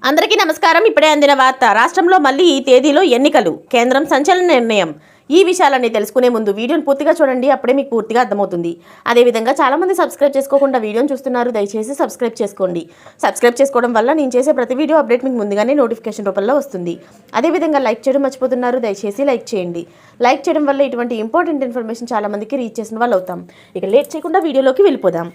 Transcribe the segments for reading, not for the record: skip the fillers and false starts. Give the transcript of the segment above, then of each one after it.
అందరికీ నమస్కారం. ఇప్పుడే అందిన వార్త. రాష్ట్రంలో మళ్ళీ ఈ తేదీలో ఎన్నికలు. కేంద్రం సంచలన నిర్ణయం. ఈ విషయాలన్నీ తెలుసుకునే ముందు వీడియోని పూర్తిగా చూడండి. అప్పుడే మీకు పూర్తిగా అర్థమవుతుంది. అదేవిధంగా చాలామంది సబ్స్క్రైబ్ చేసుకోకుండా వీడియోని చూస్తున్నారు. దయచేసి సబ్స్క్రైబ్ చేసుకోండి. సబ్స్క్రైబ్ చేసుకోవడం వల్ల నేను చేసే ప్రతి వీడియో అప్డేట్ మీకు ముందుగానే నోటిఫికేషన్ రూపంలో వస్తుంది. అదేవిధంగా లైక్ చేయడం మర్చిపోతున్నారు. దయచేసి లైక్ చేయండి. లైక్ చేయడం వల్ల ఇటువంటి ఇంపార్టెంట్ ఇన్ఫర్మేషన్ చాలామందికి రీచ్ చేసిన వాళ్ళు అవుతాం. ఇక లేట్ చేయకుండా వీడియోలోకి వెళ్ళిపోదాం.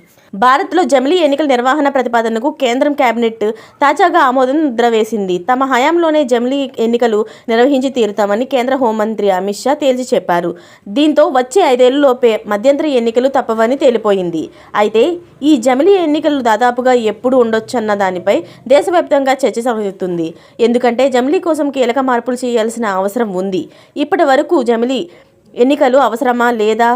భారత్లో జమిలీ ఎన్నికల నిర్వహణ ప్రతిపాదనకు కేంద్రం కేబినెట్ తాజాగా ఆమోదం ముద్ర వేసింది. తమ హయాంలోనే జమిలీ ఎన్నికలు నిర్వహించి తీరుతామని కేంద్ర హోంమంత్రి అమిత్ షా తేల్చి చెప్పారు. దీంతో వచ్చే 5 ఏళ్లలోపే మధ్యంతర ఎన్నికలు తప్పవని తేలిపోయింది. అయితే ఈ జమిలీ ఎన్నికలు దాదాపుగా ఎప్పుడు ఉండొచ్చన్న దానిపై దేశవ్యాప్తంగా చర్చ సాగుతుంది. ఎందుకంటే జమిలీ కోసం కీలక మార్పులు చేయాల్సిన అవసరం ఉంది. ఇప్పటి వరకు జమిలీ ఎన్నికలు అవసరమా లేదా,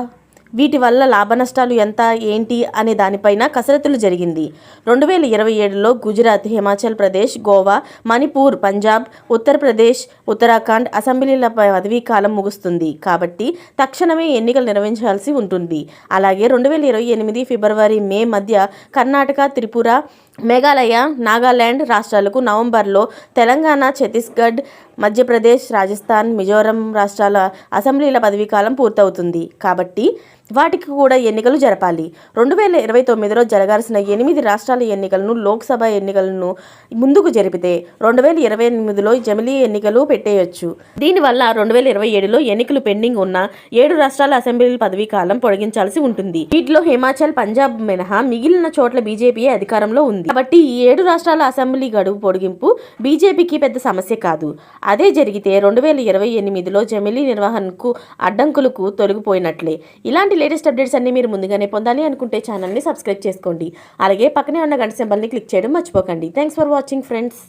వీటి వల్ల లాభనష్టాలు ఎంత ఏంటి అనే దానిపైన కసరత్తులు జరిగింది. 2027లో గుజరాత్, హిమాచల్ ప్రదేశ్, గోవా, మణిపూర్, పంజాబ్, ఉత్తరప్రదేశ్, ఉత్తరాఖండ్ అసెంబ్లీల పదవీ కాలం ముగుస్తుంది. కాబట్టి తక్షణమే ఎన్నికలు నిర్వహించాల్సి ఉంటుంది. అలాగే 2028 ఫిబ్రవరి, మే మధ్య కర్ణాటక, త్రిపుర, మేఘాలయ, నాగాలాండ్ రాష్ట్రాలకు, నవంబర్లో తెలంగాణ, ఛత్తీస్గఢ్, మధ్యప్రదేశ్, రాజస్థాన్, మిజోరం రాష్ట్రాల అసెంబ్లీల పదవీకాలం పూర్తవుతుంది. కాబట్టి వాటికి కూడా ఎన్నికలు జరపాలి. 2029లో జరగాల్సిన 8 రాష్ట్రాల ఎన్నికలను, లోక్సభ ఎన్నికలను ముందుకు జరిపితే 2028లో జమిలీ ఎన్నికలు పెట్టేయొచ్చు. దీనివల్ల 2027లో ఎన్నికలు పెండింగ్ ఉన్న 7 రాష్ట్రాల అసెంబ్లీల పదవీకాలం పొడిగించాల్సి ఉంటుంది. వీటిలో హిమాచల్, పంజాబ్ మినహా మిగిలిన చోట్ల బీజేపీ అధికారంలో ఉంది. కాబట్టి ఈ 7 రాష్ట్రాల అసెంబ్లీ గడువు పొడిగింపు బీజేపీకి పెద్ద సమస్య కాదు. అదే జరిగితే 2028లో జమిలీ నిర్వహణకు అడ్డంకులకు తొలగిపోయినట్లే. ఇలాంటి లేటెస్ట్ అప్డేట్స్ అన్ని మీరు ముందుగానే పొందాలి అనుకుంటే ఛానల్ని సబ్స్క్రైబ్ చేసుకోండి. అలాగే పక్కనే ఉన్న గంట సింబల్ని క్లిక్ చేయడం మర్చిపోకండి. Thanks for watching friends.